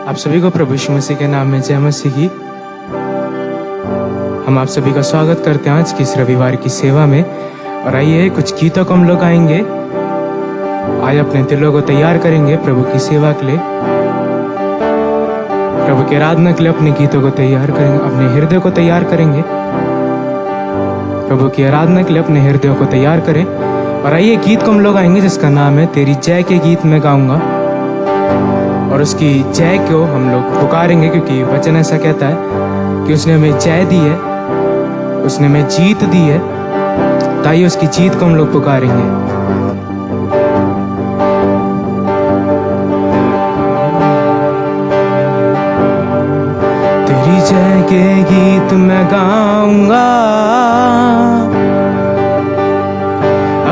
आप सभी को प्रभु यीशु मसीह के नाम में जय मसीह की। हम आप सभी का स्वागत करते हैं आज की इस रविवार की सेवा में। और आइए कुछ गीतों को हम लोग गाएंगे। आज अपने दिलों को तैयार करेंगे प्रभु की सेवा के लिए, प्रभु की आराधना के लिए अपने गीतों को तैयार करेंगे, अपने हृदय को तैयार करेंगे। प्रभु की आराधना के लिए अपने हृदय को तैयार करें। और आइए गीत को हम लोग गाएंगे जिसका नाम है तेरी जय के गीत में गाऊंगा। और उसकी जय को हम लोग पुकारेंगे क्योंकि वचन ऐसा कहता है कि उसने हमें जय दी है, उसने हमें जीत दी है, ताकि उसकी जीत को हम लोग पुकारेंगे। तेरी जय के गीत मैं गाऊंगा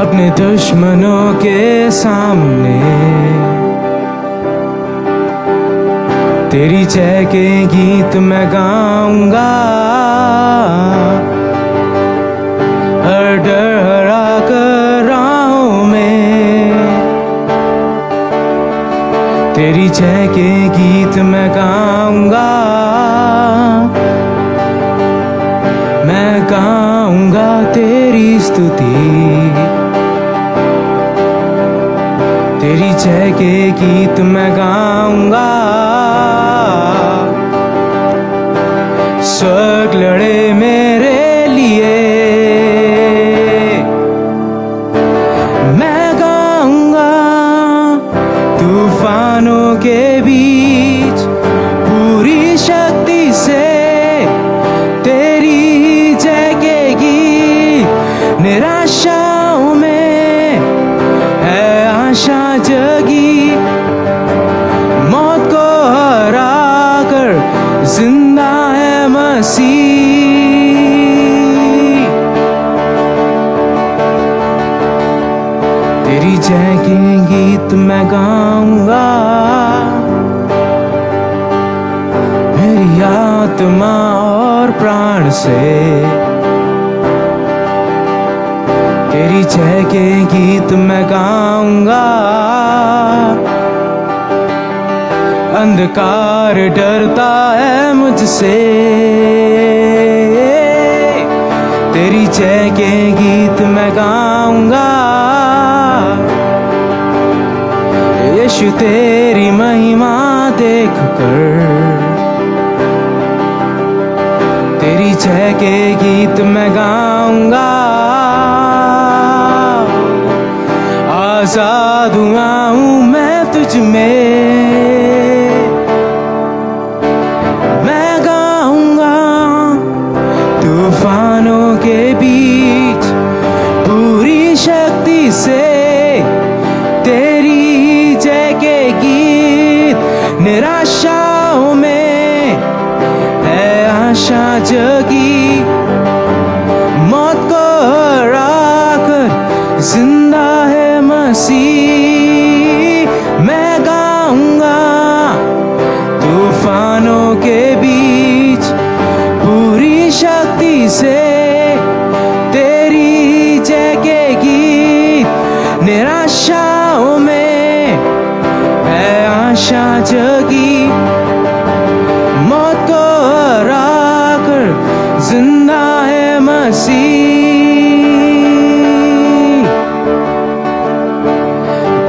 अपने दुश्मनों के सामने। तेरी जय के गीत मैं गाऊंगा हर डर हरा कर राहों में। तेरी जय के गीत मैं गाऊंगा, मैं गाऊंगा तेरी स्तुति। तेरी जय के गीत मैं गाऊंगा, स्वर्ग लड़े मेरे लिए। मैं गाऊंगा तूफानों के बीच पूरी शक्ति से तेरी जय के गीत। निराशाओं में है आशा जगी, मौत को हरा कर जिंदा है मसीह। तेरी जय के गीत मैं गाऊंगा, मेरी आत्मा और प्राण से। तेरी जय के गीत मैं गाऊंगा, अंधकार डरता है मुझसे। तेरी जय के गीत मैं गाऊंगा, यीशु तेरी महिमा देख कर। तेरी जय के गीत मैं गाऊंगा, आजाद हुआ हूं मैं तुझ में। मैं गाऊंगा तूफानों के बीच पूरी शक्ति से तेरी जय के गीत। निराशाओं में है आशा जगी, मौत को हरा कर जिंदा है मसीह। मैं गाऊंगा तूफानों के बीच पूरी शक्ति से तेरी जय के गीत। निराशाओं में है आशा जगी, मौत को हरा कर जिंदा है मसीह।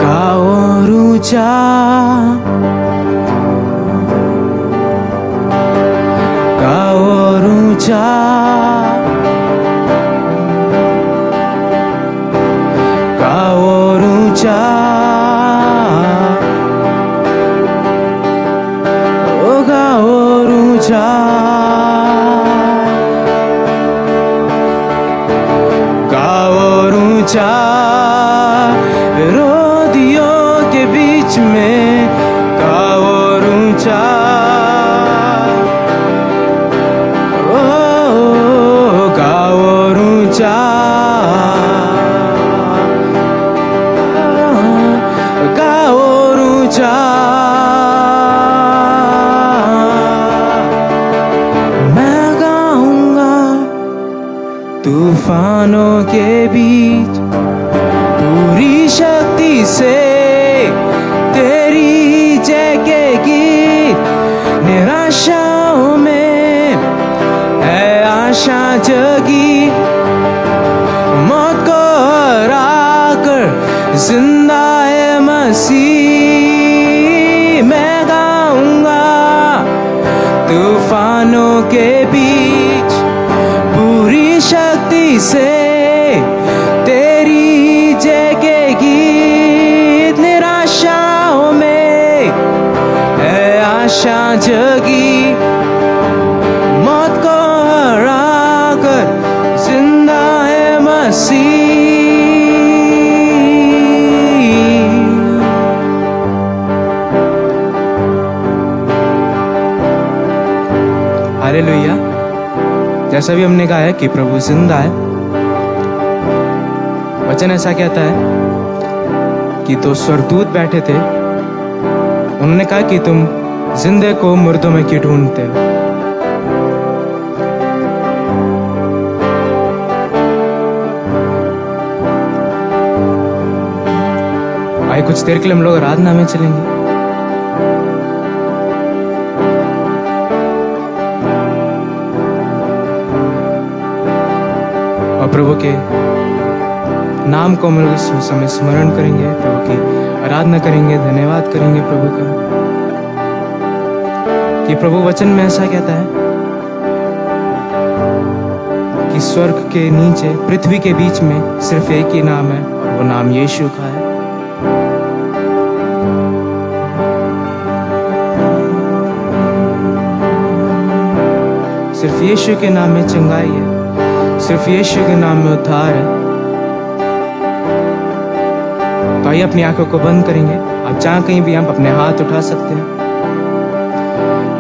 गाओ और ऊंचा, गाओ और ऊंचा, गाओ और ऊंचा, ओ गाओ और ऊंचा। गाओ और ऊंचा विरोधियों के बीच में। गाओ और ऊंचा, ओ गाओ और ऊंचा, गाओ और ऊंचा। मैं गाऊंगा तूफानों के बीच पूरी शक्ति से तेरी जय के गीत। जगी, मौत को हरा कर जिंदा है मसीह। मैं गाऊंगा तूफानों के बीच पूरी शक्ति से तेरी जय के गीत। निराशाओं में है आशा जगी, मौत को हरा कर जिंदा है मसीह। हालेलुया। जैसा भी हमने कहा है कि प्रभु जिंदा है, वचन ऐसा कहता है कि दो स्वर्गदूत बैठे थे, उन्होंने कहा कि तुम जिंदे को मुर्दों में क्यों ढूंढते हो। आइए कुछ देर के लिए हम लोग आराधना में चलेंगे। और प्रभु के नाम को हम लोग इस समय स्मरण करेंगे, प्रभु की आराधना करेंगे, धन्यवाद करेंगे प्रभु का। कि प्रभु वचन में ऐसा कहता है कि स्वर्ग के नीचे पृथ्वी के बीच में सिर्फ एक ही नाम है, और वो नाम यीशु का है। सिर्फ यीशु के नाम में चंगाई है, सिर्फ यीशु के नाम में उद्धार है। तो आइए अपनी आंखों को बंद करेंगे। आप जहां कहीं भी आप अपने हाथ उठा सकते हैं।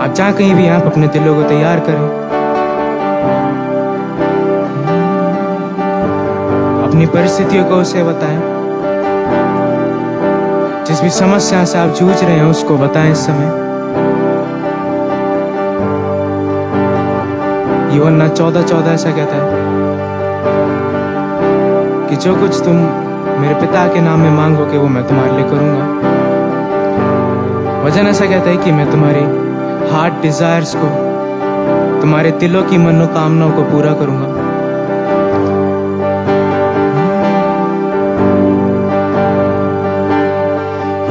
आप जहां कहीं भी आप अपने दिलों को तैयार करें। अपनी परिस्थितियों को उसे बताएं। जिस भी समस्या से आप जूझ रहे हैं उसको बताएं इस समय। यूहन्ना 14:14 ऐसा कहता है कि जो कुछ तुम मेरे पिता के नाम में मांगोगे वो मैं तुम्हारे लिए करूंगा। वचन ऐसा कहता है कि मैं तुम्हारी हार्ट डिजायर्स को, तुम्हारे दिलों की मनोकामनाओं को पूरा करूंगा।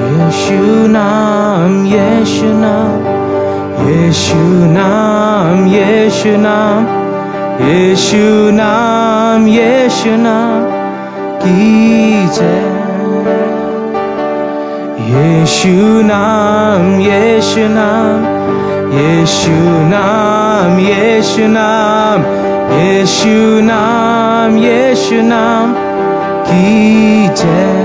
यीशु नाम, यीशु नाम, यीशु नाम, यीशु नाम, यीशु नाम, यीशु नाम की जय। यीशु नाम, यीशु नाम, यीशु नाम, यीशु नाम, यीशु नाम, यीशु नाम की जय।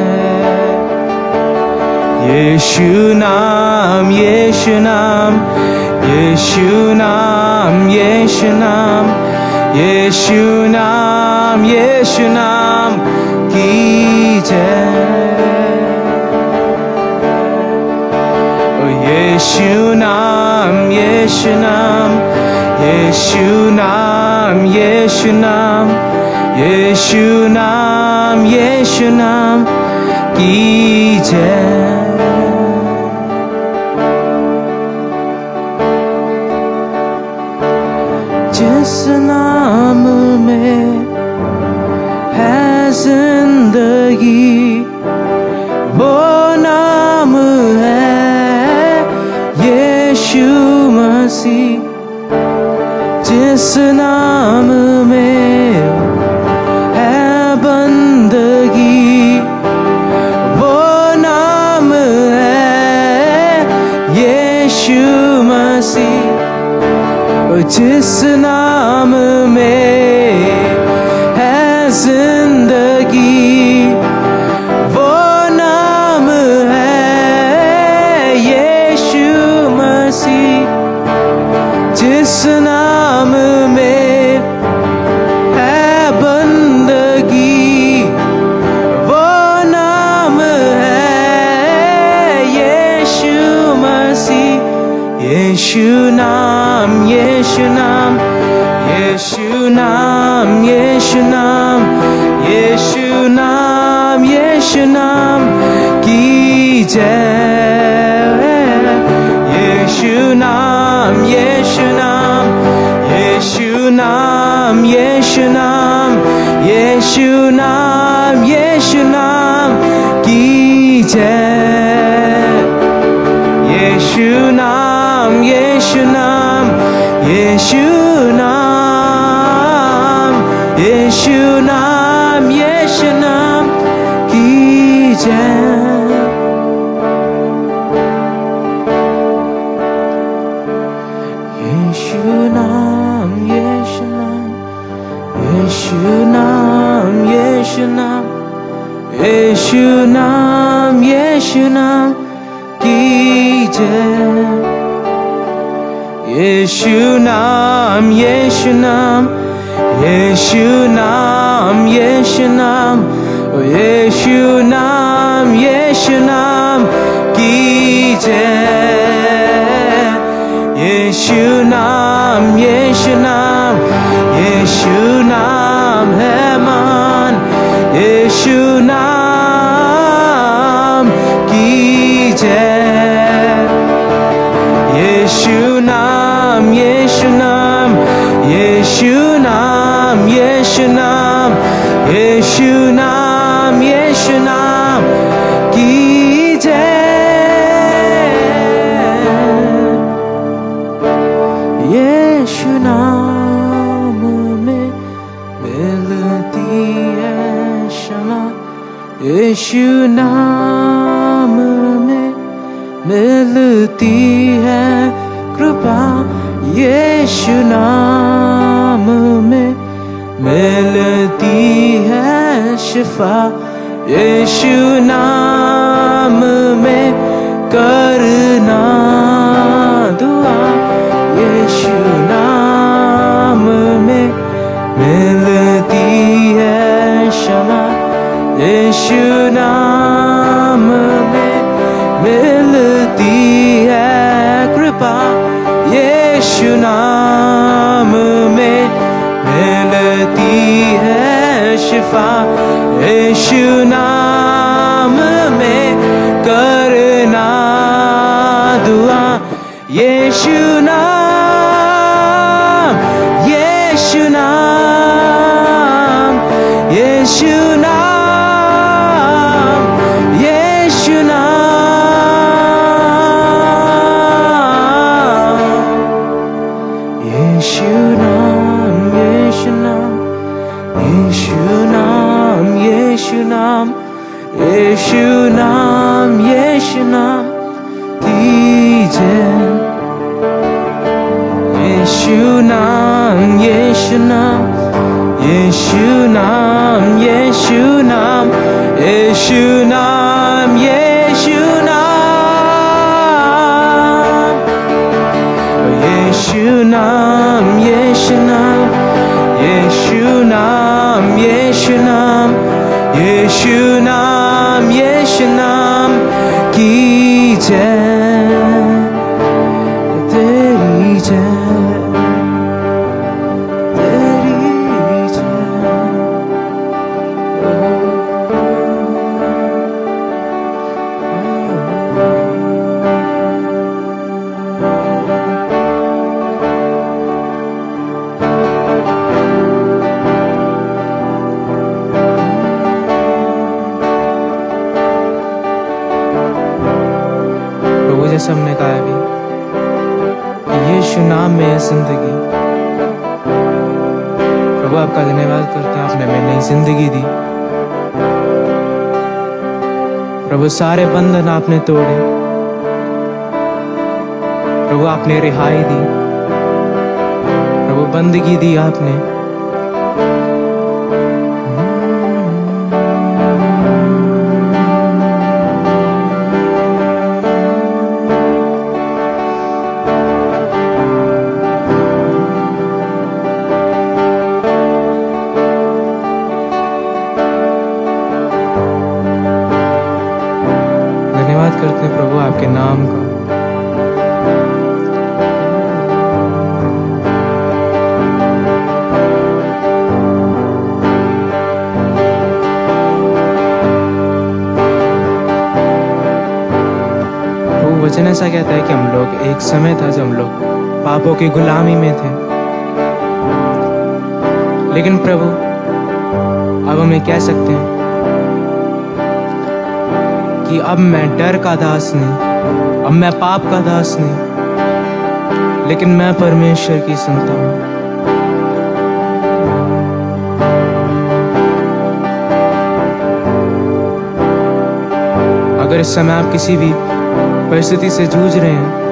यीशु नाम, यीशु नाम, यीशु नाम, यीशु नाम, यीशु नाम, यीशु नाम की जय। यीशु नाम, यीशु नाम, यीशु नाम, यीशु नाम, यीशु नाम, यीशु नाम की जय। जिस नाम में है जिंदगी, वो नाम है यीशु मसीह। जिस नाम में है बंदगी, वो नाम है यीशु मसीह। जिस नाम में है जिंदगी, वो नाम है यीशु मसीह। जिस नाम में है बंदगी, वो नाम है यीशु मसीह। यीशु नाम, यीशु नाम, यीशु नाम, यीशु नाम, यीशु नाम, यीशु नाम की जय। यीशु नाम, यीशु नाम, यीशु नाम, यीशु यीशु नाम, यीशु नाम, यीशु नाम की जय। यीशु नाम, यीशु नाम, यीशु नाम, यीशु नाम, यीशु नाम की जय। यीशु नाम, यीशु नाम, यीशु नाम, यीशु नाम, यीशु नाम, यीशु नाम की जय। यीशु नाम, यीशु नाम, यीशु नाम, यीशु नाम, यीशु नाम, यीशु नाम की जय। यीशु नाम, यीशु नाम, यीशु नाम है मान, यीशु नाम की जय। यीशु नाम, यीशु नाम, यीशु नाम, यीशु नाम, यीशु नाम, यीशु नाम की जय। यीशु नाम में मिलती है क्षमा, यीशु नाम में मिलती है कृपा, यीशु नाम में मिलती है शिफा, यीशु नाम में करना दुआ, यीशु नाम में मिलती है क्षमा, यीशु नाम में मिलती है कृपा, यीशु नाम में मिलती है शिफा, यीशु नाम में करना दुआ, यीशु नाम, यीशु नाम, यीशु नाम, यीशु नाम, यीशु नाम, यीशु नाम, यीशु नाम, यीशु नाम, यीशु नाम, यीशु नाम की जय। यीशु नाम, यीशु नाम, यीशु नाम, यीशु नाम, यीशु नाम, यीशु नाम, यीशु नाम, यीशु नाम, यीशु नाम, यीशु नाम, यीशु नाम, यीशु नाम की जय। तेरी जय, तेरी जय। प्रभु जैसे हमने कहा अभी, यीशु नाम में है जिंदगी। प्रभु आपका धन्यवाद करते हैं, आपने हमें नई जिंदगी दी। प्रभु सारे बंधन आपने तोड़े, प्रभु आपने रिहाई दी, प्रभु बंदगी दी आपने। धन्यवाद करते हैं प्रभु आपके नाम का। प्रभु वचन ऐसा कहता है कि हम लोग एक समय था जब हम लोग पापों की गुलामी में थे, लेकिन प्रभु अब हम ये कह सकते हैं कि अब मैं डर का दास नहीं, अब मैं पाप का दास नहीं, लेकिन मैं परमेश्वर की संतान हूं। अगर इस समय आप किसी भी परिस्थिति से जूझ रहे हैं,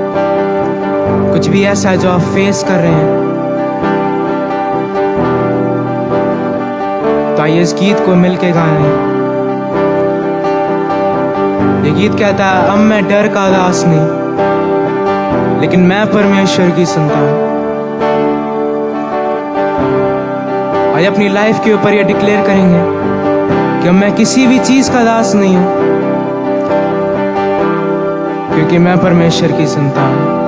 कुछ भी ऐसा है जो आप फेस कर रहे हैं, तो आइए इस गीत को मिलके गाएं। ये गीत कहता है, अब मैं डर का दास नहीं, लेकिन मैं परमेश्वर की संतान। आइए अपनी लाइफ के ऊपर ये डिक्लेयर करेंगे कि अब मैं किसी भी चीज का दास नहीं हूं, क्योंकि मैं परमेश्वर की संतान हूं।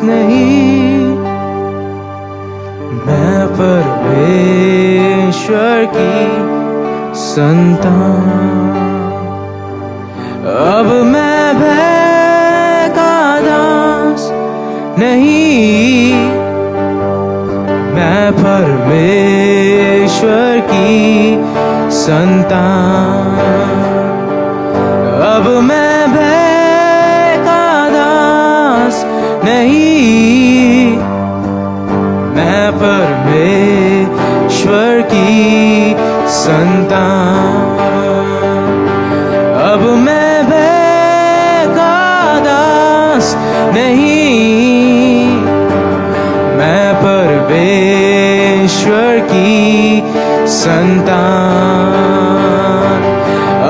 नहीं, मैं परमेश्वर की संतान। अब मैं भय का दास नहीं, मैं परमेश्वर की संतान। अब मैं भय का दास नहीं, मैं परमेश्वर की संतान। अब मैं भय का दास नहीं, मैं परमेश्वर की संतान।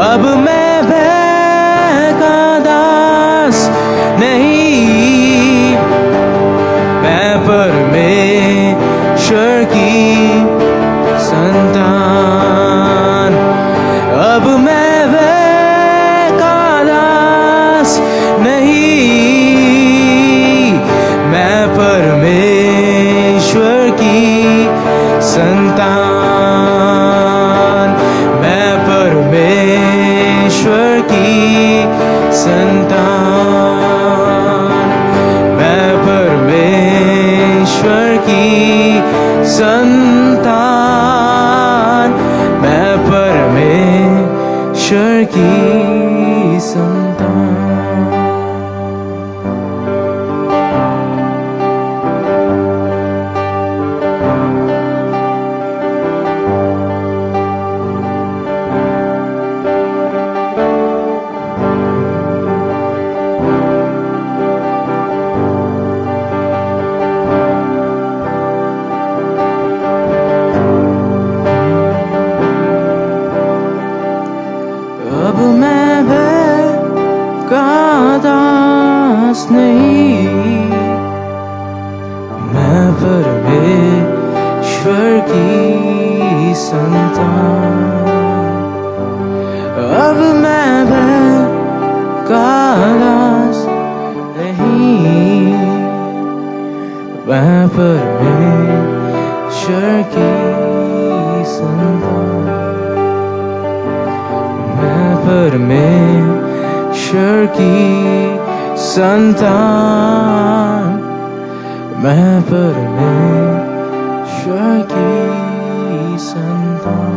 अब मैं भय का दास नहीं, परमेश्वर की संतान। अब मैं भय का दास नहीं, मैं परमेश्वर की संतान। मैं परमेश्वर की संतान। मैं परमेश्वर की संतान। मैं परमेश्वर की संतान। अब मैं भय का दास नहीं, मैं परमेश्वर की संतान। अब मैं भय का दास नहीं, मैं परमेश्वर की संतान। मैं परमेश्वर की संतान। मैं परमेश्वर की संतान।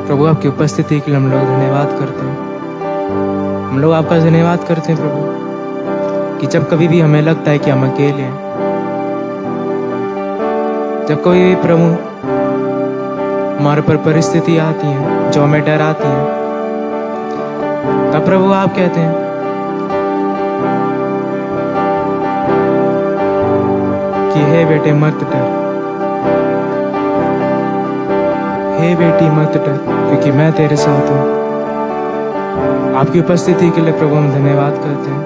प्रभु आपकी उपस्थिति के लिए हम लोग धन्यवाद करते हैं। हम लोग आपका धन्यवाद करते हैं प्रभु कि जब कभी भी हमें लगता है कि हम अकेले हैं, जब कोई भी प्रभु हमारे पर परिस्थिति आती है जो हमें डराती है, तब प्रभु आप कहते हैं कि हे बेटे मत डर, हे बेटी मत डर, क्योंकि मैं तेरे साथ हूं। आपकी उपस्थिति के लिए प्रभु हम धन्यवाद करते हैं।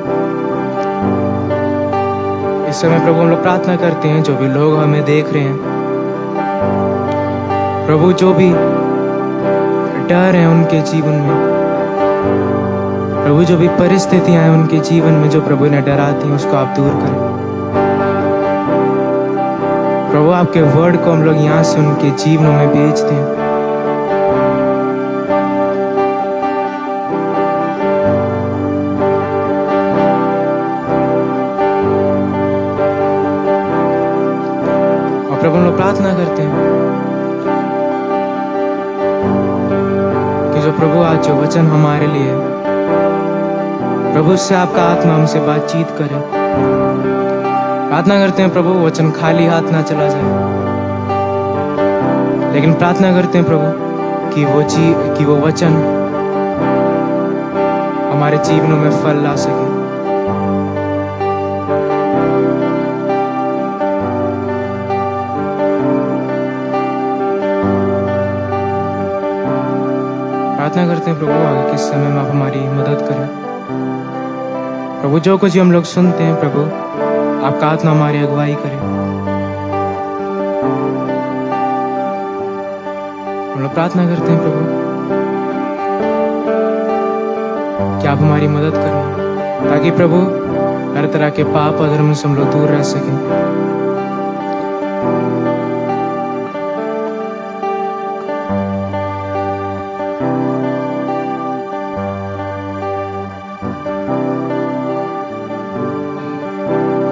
इस समय प्रभु हम लोग प्रार्थना करते हैं जो भी लोग हमें देख रहे हैं, प्रभु जो भी डर है उनके जीवन में, प्रभु जो भी परिस्थितियां हैं उनके जीवन में जो प्रभु ने डराती हैं उसको आप दूर करें। प्रभु आपके वर्ड को हम लोग यहाँ सुन के जीवनों में भेजते हैं। और प्रभु हम लोग प्रार्थना करते हैं कि जो प्रभु आज जो वचन हमारे लिए है, प्रभु उससे आपका आत्मा हमसे बातचीत करे। प्रार्थना करते हैं प्रभु वचन खाली हाथ ना चला जाए, लेकिन प्रार्थना करते हैं प्रभु कि वो वचन हमारे जीवनों में फल ला सके। प्रार्थना करते हैं प्रभु आगे किस समय में आप हमारी मदद करें। प्रभु जो कुछ हम लोग सुनते हैं प्रभु आपका आत्मा हमारी अगुवाई करे। हम लोग प्रार्थना करते हैं प्रभु कि आप हमारी मदद करें, ताकि प्रभु हर तरह के पाप और धर्म से हम लोग दूर रह सकें।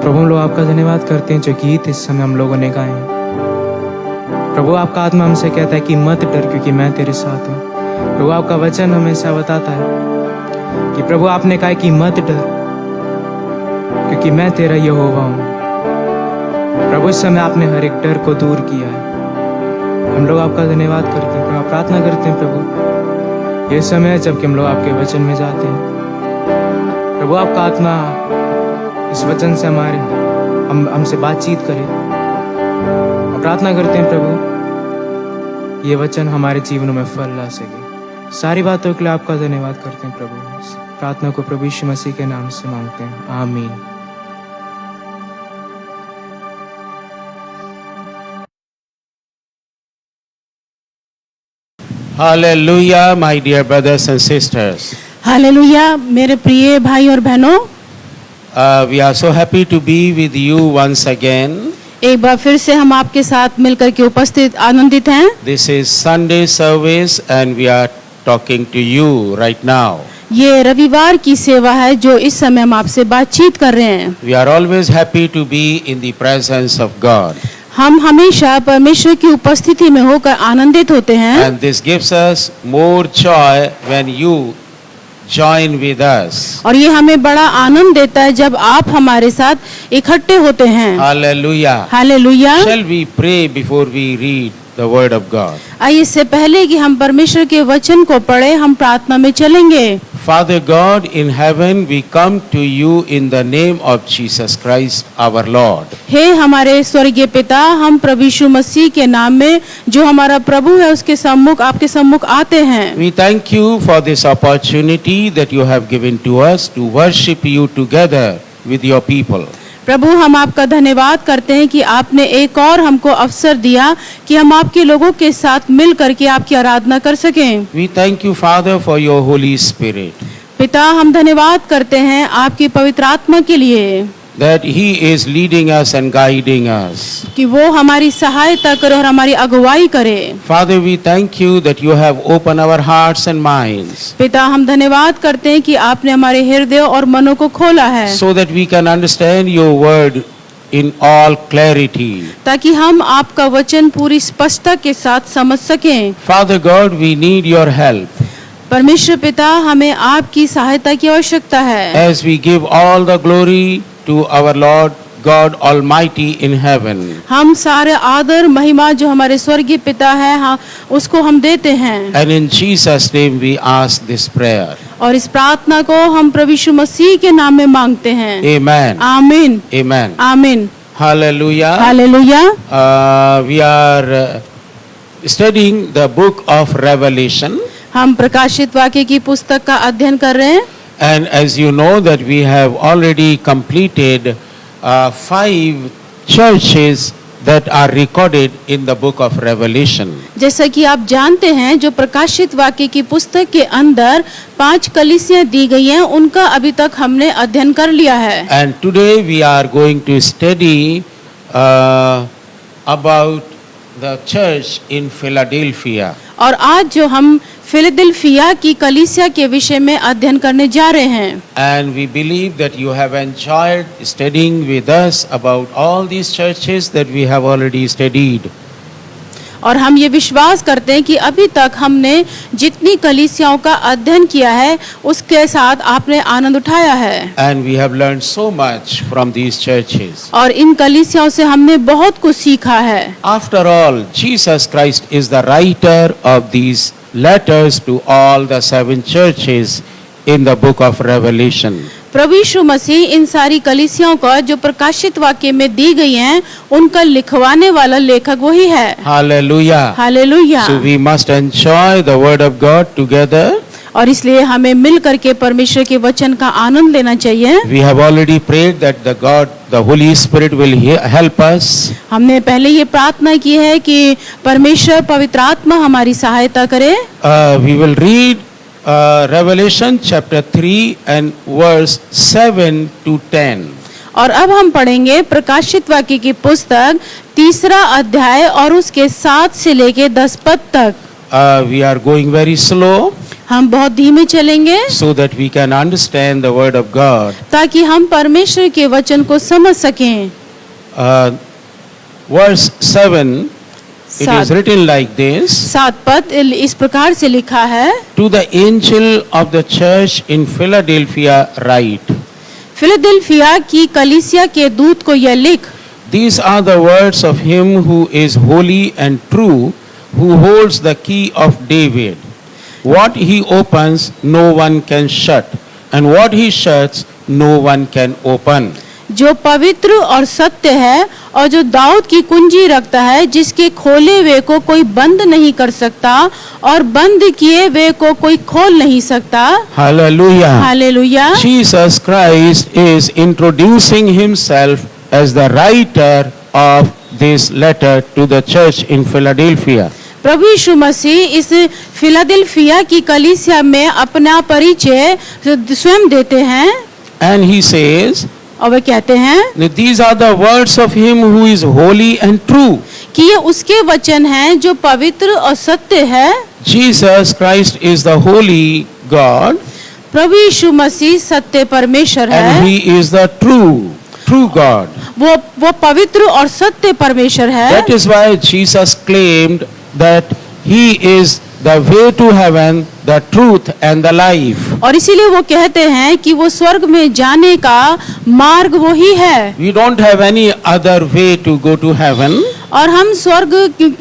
प्रभु हम लोग आपका धन्यवाद करते हैं जो गीत इस समय हम लोगों ने गाए हैं। प्रभु आपका आत्मा हमसे कहता है कि मत डर, क्योंकि मैं तेरे साथ हूँ। प्रभु आपका वचन हमेशा बताता है कि प्रभु आपने कहा कि मत डर, क्योंकि मैं तेरा यहोवा हूँ। प्रभु इस समय आपने हर एक डर को दूर किया है। हम लोग आपका धन्यवाद करते हैं प्रभु। प्रार्थना करते हैं प्रभु ये समय है जबकि हम लोग आपके वचन में जाते हैं। प्रभु आपका आत्मा इस वचन से हमसे बातचीत करे। और प्रार्थना करते हैं प्रभु ये वचन हमारे जीवनों में फल ला सके। सारी बातों के लिए आपका धन्यवाद करते हैं प्रभु। इस प्रार्थना को प्रभु यीशु मसीह के नाम से मांगते हैं, आमीन। Hallelujah, my dear brothers and sisters. Hallelujah मेरे प्रिय भाई और बहनों, We are so happy to be with you once again. एक बार फिर से हम आपके साथ मिलकर के उपस्थित आनंदित हैं। This is Sunday service and we are talking to you right now. ये रविवार की सेवा है जो इस समय हम आपसे बातचीत कर रहे हैं। We are always happy to be in the presence of God. हम हमेशा परमेश्वर की उपस्थिति में होकर आनंदित होते हैं। And this gives us more joy when you join with us. और ये हमें बड़ा आनंद देता है जब आप हमारे साथ इकट्ठे होते हैं। Hallelujah. Hallelujah. Shall we pray before we read the word of God? आइए इससे पहले कि हम परमेश्वर के वचन को पढ़े हम प्रार्थना में चलेंगे। Father God in heaven, we come to you in the name of Jesus Christ our Lord. हे हमारे स्वर्गीय पिता, हम प्रभु यीशु मसीह के नाम में जो हमारा प्रभु है उसके सम्मुख आपके सम्मुख आते हैं। We thank you for this opportunity that you have given to us to worship you together with your people. प्रभु हम आपका धन्यवाद करते हैं कि आपने एक और हमको अवसर दिया कि हम आपके लोगों के साथ मिल करके आपकी आराधना कर सकें। We thank you, Father, for your Holy Spirit. पिता हम धन्यवाद करते हैं आपकी पवित्र आत्मा के लिए that He is leading us and guiding us. कि वो हमारी सहायता करे और हमारी अगुवाई करे। Father, we thank you that you have opened our hearts and minds पिता हम धन्यवाद करते हैं कि आपने हमारे हृदय और मनों को खोला है so that we can understand your word in all clarity. ताकि हम आपका वचन पूरी स्पष्टता के साथ समझ सकें। Father God, we need your help परमेश्वर पिता हमें आपकी सहायता की आवश्यकता है। as we give all the glory to our Lord God Almighty in heaven. हम सारे आदर महिमा जो हमारे स्वर्गीय पिता है हाँ उसको हम देते हैं। And in Jesus' name we ask this prayer. और इस प्रार्थना को हम प्रभु यीशु मसीह के नाम में मांगते हैं। Amen. आमीन। Amen. आमीन। Hallelujah. Hallelujah. We are studying the book of Revelation. हम प्रकाशित वाक्य की पुस्तक का अध्ययन कर रहे हैं। And as you know that we have already completed 5 churches that are recorded in the book of Revelation. जैसा कि आप जानते हैं जो प्रकाशित वाक्य की पुस्तक के अंदर 5 कलीसियां दी गई हैं उनका अभी तक हमने अध्ययन कर लिया है। And today we are going to study about the church in Philadelphia. और आज जो हम फिलदेल्फिया की कलीसिया के विषय में अध्ययन करने जा रहे हैं, And we believe that you have enjoyed studying with us about all these churches that we have already studied. और हम ये विश्वास करते हैं कि अभी तक हमने जितनी कलीसियाओं का अध्ययन किया है उसके साथ आपने आनंद उठाया है, And we have learned so much from these churches. और इन कलीसियाओं से हमने बहुत कुछ सीखा है। After all, Jesus Christ is the writer of these letters to all the 7 churches in the book of Revelation. प्रभु यीशु मसीह इन सारी कलीसियाओं का जो प्रकाशित वाक्य में दी गई हैं, उनका लिखवाने वाला लेखक वही है। Hallelujah. Hallelujah. So we must enjoy the word of God together. और इसलिए हमें मिल करके परमेश्वर के वचन का आनंद लेना चाहिए। We have already prayed that the Holy Spirit will help us. हमने पहले ये प्रार्थना की है कि परमेश्वर पवित्र आत्मा हमारी सहायता करे। We will read Revelation chapter 3 and verse 7 to 10. और अब हम पढ़ेंगे प्रकाशित वाक्य की पुस्तक 3 अध्याय और उसके 7 से लेके 10 पद तक। We are going very slow हम बहुत धीमे चलेंगे so that we can understand the word of God. ताकि हम परमेश्वर के वचन को समझ सकें। Verse 7, it is written like this. 7 पद इस प्रकार से लिखा है, To the angel of the church in Philadelphia write, Philadelphia की कलीसिया के दूत को यह लिख, These are the words of him who is holy and true, who holds the key of David. What he opens, no one can shut, and what he shuts, no one can open. जो पवित्र और सत्य है और जो दाऊद की कुंजी रखता है, जिसके खोले हुए को कोई बंद नहीं कर सकता और बंद किए हुए को कोई खोल नहीं सकता। Hallelujah. Hallelujah. Jesus Christ is introducing himself as the writer of this letter to the church in Philadelphia. प्रभु यीशु मसीह इस फिलाडेल्फिया की कलीसिया में अपना परिचय स्वयं देते हैं। And he says, और वे कहते हैं These are the words of him who is holy and true. कि ये उसके वचन हैं जो पवित्र और सत्य है। Jesus Christ is the holy God, प्रभु यीशु मसीह सत्य परमेश्वर है, and he is the true God. वो पवित्र और सत्य परमेश्वर है। That is why Jesus claimed that he is the way to heaven, the truth and the life. और इसीलिए वो कहते हैं कि वो स्वर्ग में जाने का मार्ग वो ही है। We don't have any other way to go to heaven. और हम स्वर्ग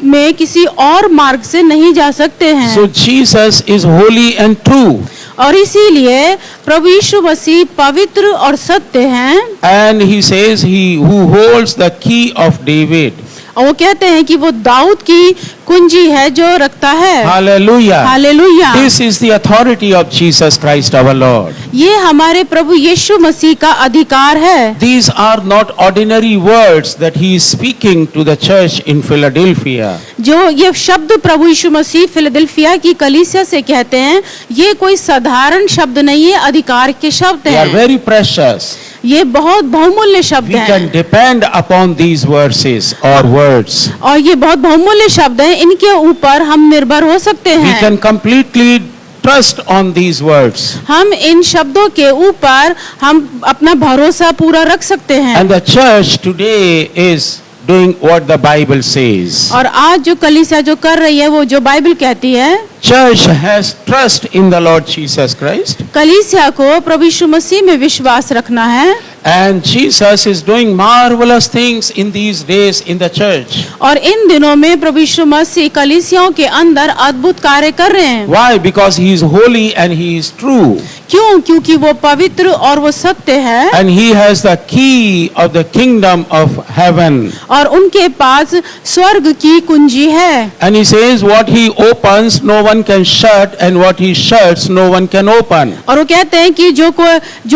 में किसी और मार्ग से नहीं जा सकते हैं। So Jesus is holy and true. और इसीलिए प्रभु यीशु मसीह पवित्र और सत्य हैं। And he says he who holds the key of David. और वो कहते हैं कि वो दाऊद की कुंजी है जो रखता है। Hallelujah. Hallelujah. This is the authority of Jesus Christ our Lord. ये हमारे प्रभु यीशु मसीह का अधिकार है। These are not ordinary words that he is speaking to the church in Philadelphia. जो ये शब्द प्रभु यीशु मसीह फिलदेल्फिया की कलीसिया से कहते हैं, ये कोई साधारण शब्द नहीं है, अधिकार के शब्द They are हैं। very precious. ये बहुत बहुमूल्य शब्द We can हैं depend upon these verses or words. और ये बहुत बहुमूल्य शब्द हैं, इनके ऊपर हम निर्भर हो सकते We हैं। can completely trust on these words. हम इन शब्दों के ऊपर हम अपना भरोसा पूरा रख सकते हैं। And the church today is doing what the Bible says. और आज जो कलीसिया जो कर रही है वो जो बाइबल कहती है, Church has trust in the Lord Jesus Christ. कलीसिया को प्रभु यीशु मसीह में विश्वास रखना है। And Jesus is doing marvelous things in these days in the church. और इन दिनों में प्रभु यीशु मसीह कलीसियाओं के अंदर अद्भुत कार्य कर रहे हैं। Why? Because he is holy and he is true. क्यों? क्योंकि वो पवित्र और वो सत्य है And he has the key of the kingdom of heaven. और उनके पास स्वर्ग की कुंजी है। And he says what he opens no one can shut and what he shuts no one can open. और वो कहते हैं कि जो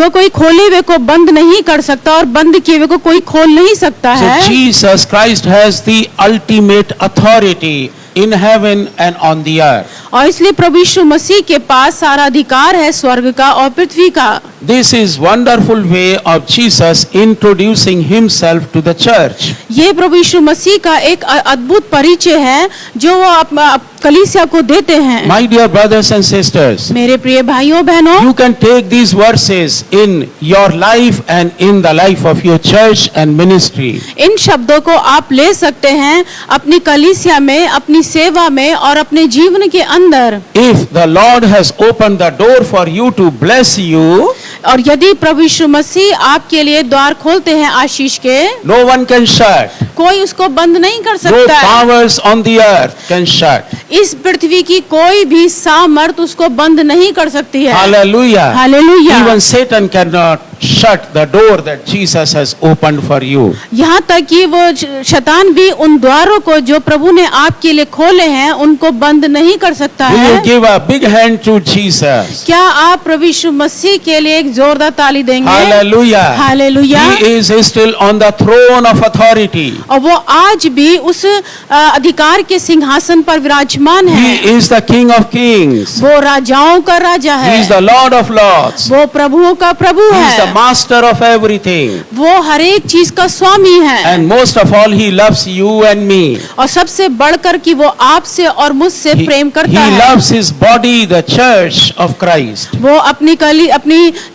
कोई खोले हुए को बंद नहीं कर सकता और बंद किए हुए को कोई खोल नहीं सकता So है। Jesus Christ has the ultimate authority in heaven and on the earth. और इसलिए प्रभु यीशु मसीह के पास सारा अधिकार है स्वर्ग का और पृथ्वी का। This is wonderful way of Jesus introducing himself to the church. ये प्रभु यीशु मसीह का एक अद्भुत परिचय है जो वो कलीसिया को देते हैं। My dear brothers and sisters, मेरे प्रिय भाइयों बहनों, you can take these verses in your life and in the life of your church and ministry. इन शब्दों को आप ले सकते हैं अपनी कलीसिया में, अपनी सेवा में और अपने जीवन के अंदर। If the Lord has opened the door for you to bless you, और यदि प्रभु यीशु मसीह आपके लिए द्वार खोलते हैं आशीष के, no one can shut. कोई उसको बंद नहीं कर No सकता है। powers on the earth can shut. इस पृथ्वी की कोई भी सामर्थ उसको बंद नहीं कर सकती है। Hallelujah. Hallelujah. Even Satan cannot shut the door that Jesus has opened for you. यहाँ तक कि वो शैतान भी उन द्वारों को जो प्रभु ने आपके लिए खोले हैं उनको बंद नहीं कर सकता Will you है। give a big hand to Jesus? क्या आप प्रभु यीशु मसीह के लिए एक जोरदार ताली देंगे? Hallelujah. Hallelujah. He is still on the throne of authority. और वो आज भी उस अधिकार के सिंहासन पर विराजमान He है। is the King of Kings. वो राजाओं का राजा He is है, the Lord of Lords. वो प्रभुओं का प्रभु He is the है, master of everything. वो हर एक चीज का स्वामी है। And most of all, He loves you and me. और सबसे बढ़कर कि वो आपसे और मुझसे He, प्रेम करता he है। loves His body, the church of Christ. वो अपनी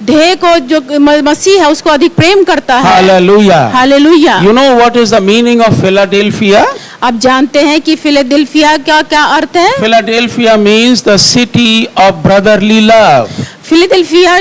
देह को जो मसीह है उसको अधिक प्रेम करता है। Hallelujah. Hallelujah. You know what is the meaning of Philadelphia? आप जानते हैं कि फिलाडेल्फिया का क्या अर्थ है? Philadelphia means the city of brotherly love. Philadelphia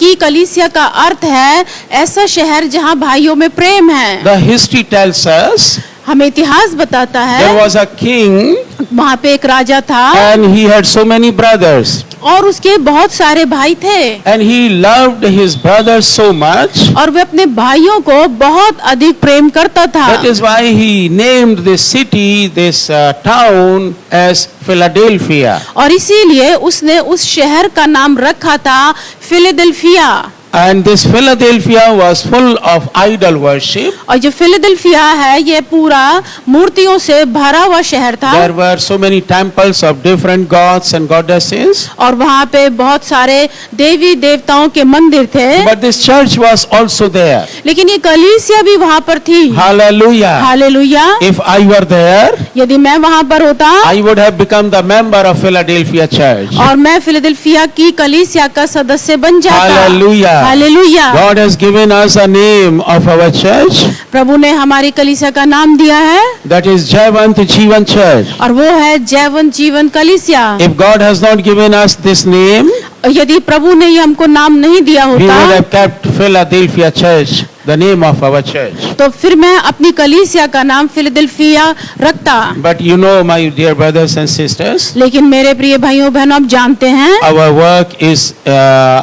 की कलीसिया का अर्थ है ऐसा शहर जहां भाइयों में प्रेम है। The history tells us हमें इतिहास बताता there है was a king वहां पे एक राजा था and he had so many brothers. और उसके बहुत सारे भाई थे And he loved his brothers so much. और वे अपने भाइयों को बहुत अधिक प्रेम करता था। That is why he named this city, this town as Philadelphia. और इसीलिए उसने उस शहर का नाम रखा था Philadelphia. And this Philadelphia was full of idol worship. और जो फिलाडेल्फिया है ये पूरा मूर्तियों से भरा हुआ शहर था। There were so many temples of different gods and goddesses. और वहाँ पे बहुत सारे देवी देवताओं के मंदिर थे। But this church was also there. लेकिन ये कलीसिया भी वहाँ पर थी। Hallelujah. Hallelujah. If I were there, यदि मैं वहाँ पर होता I would have become the member of Philadelphia church. और मैं फिलाडेल्फिया की कलीसिया का सदस्य बन जाता। Hallelujah. Hallelujah. God has given us a name of our church. प्रभु ने हमारी कलीसिया का नाम दिया है That is Jayavant Jeevan Church. और वो है जैवन जीवन कलीसिया। If God has not given us this name, यदि प्रभु ने ये हमको नाम नहीं दिया we would होता have kept Philadelphia Church, the name of our church. तो फिर मैं अपनी कलीसिया का नाम फिलाडेल्फिया रखता। But you know, my dear brothers and sisters, लेकिन मेरे प्रिय भाइयों बहनों आप जानते हैं our work is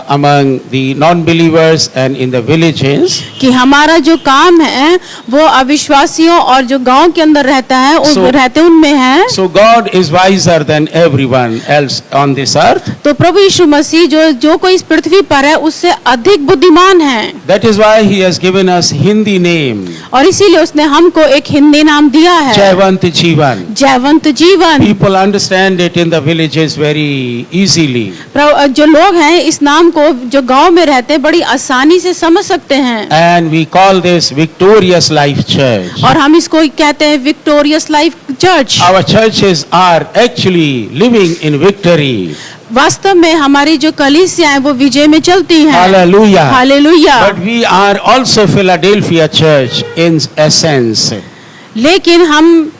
among the non-believers and in the villages. कि हमारा जो काम है वो अविश्वासियों और जो गांव के अंदर रहता है उस So- रहते उनमें है। So God is wiser than everyone else on this earth. तो प्रभु यीशु मसीह जो कोई इस पृथ्वी पर है उससे अधिक बुद्धिमान है That is why He has given us Hindi name, और इसीलिए उसने हमको एक हिंदी नाम दिया है Jayavant Jeevan. जयवंत जीवन। People understand it in the villages very easily. जो लोग हैं इस नाम को जो गांव में रहते हैं बड़ी आसानी से समझ सकते हैं And we call this Victorious Life Church. और हम इसको कहते हैं victorious life church. Our churches are actually living in victory. वास्तव में हमारी जो कलीसियां हैं वो विजय में चलती हैं। Hallelujah. Hallelujah. But we are also Philadelphia Church in essence. लेकिन हम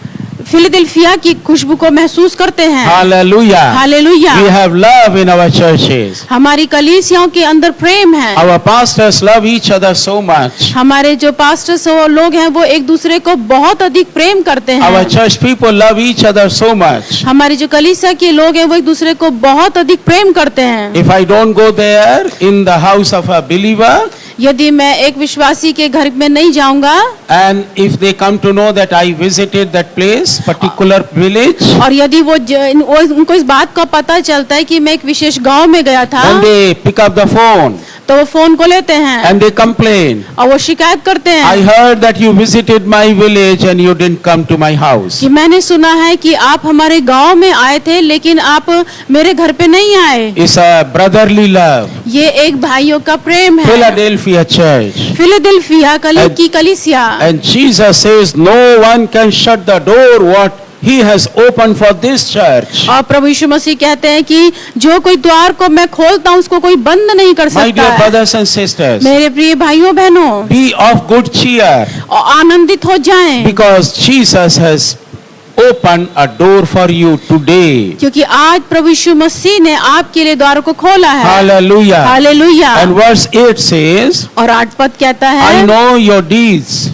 फिलाडेल्फिया की खुशबू को महसूस करते हैं। Hallelujah. Hallelujah. We have love in our churches. हमारी कलीसियाओं के अंदर प्रेम है। Our pastors love each other so much. हमारे जो पास्टर्स वो लोग हैं वो एक दूसरे को बहुत अधिक प्रेम करते Our हैं। church people love each other so much. हमारी जो कलीसिया के लोग हैं वो एक दूसरे को बहुत अधिक प्रेम करते हैं। If I don't go there in the house of a believer, यदि मैं एक विश्वासी के घर में नहीं जाऊंगा and if they come to know that I visited that place, particular village, और यदि वो उनको इस बात का पता चलता है कि मैं एक विशेष गांव में गया था then they pick up the phone तो वो फोन को लेते हैं and they complain. और वो शिकायत करते I हैं heard that you visited my village and you didn't come to my house. कि मैंने सुना है कि आप हमारे गांव में आए थे लेकिन आप मेरे घर पे नहीं आए। It's a brotherly love. ये एक भाइयों का प्रेम है। Philadelphia church. फिलाडेल्फिया की कलीसिया। And Jesus says, no one can shut the door what he has opened for this church. और प्रभु यीशु मसीह कहते हैं कि जो कोई द्वार को मैं खोलता हूँ उसको कोई बंद नहीं कर My सकता dear है। brothers and sisters, मेरे प्रिय भाइयों बहनों, be of good cheer और आनंदित हो जाएं because Jesus has opened a door for you today. क्योंकि आज प्रभु यीशु मसीह ने आपके लिए द्वार को खोला है। Hallelujah. Hallelujah. And verse 8 says, और 8 पद कहता I है, know your deeds.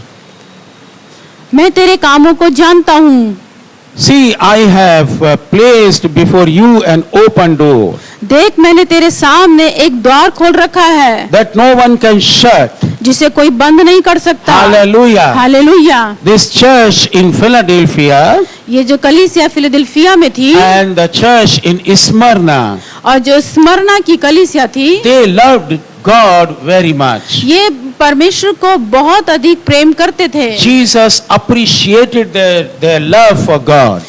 मैं तेरे कामों को जानता हूँ। See, I have placed before you an open door देख मैंने तेरे सामने एक द्वार खोल रखा है that no one can shut. जिसे कोई बंद नहीं कर सकता। Hallelujah. Hallelujah. This church in Philadelphia ये जो कलीसिया फिलाडेल्फिया में थी and the church in Smyrna, और जो स्मरना की कलीसिया थी, they loved God very much. ये परमेश्वर को बहुत अधिक प्रेम करते थे। Jesus appreciated their love for God.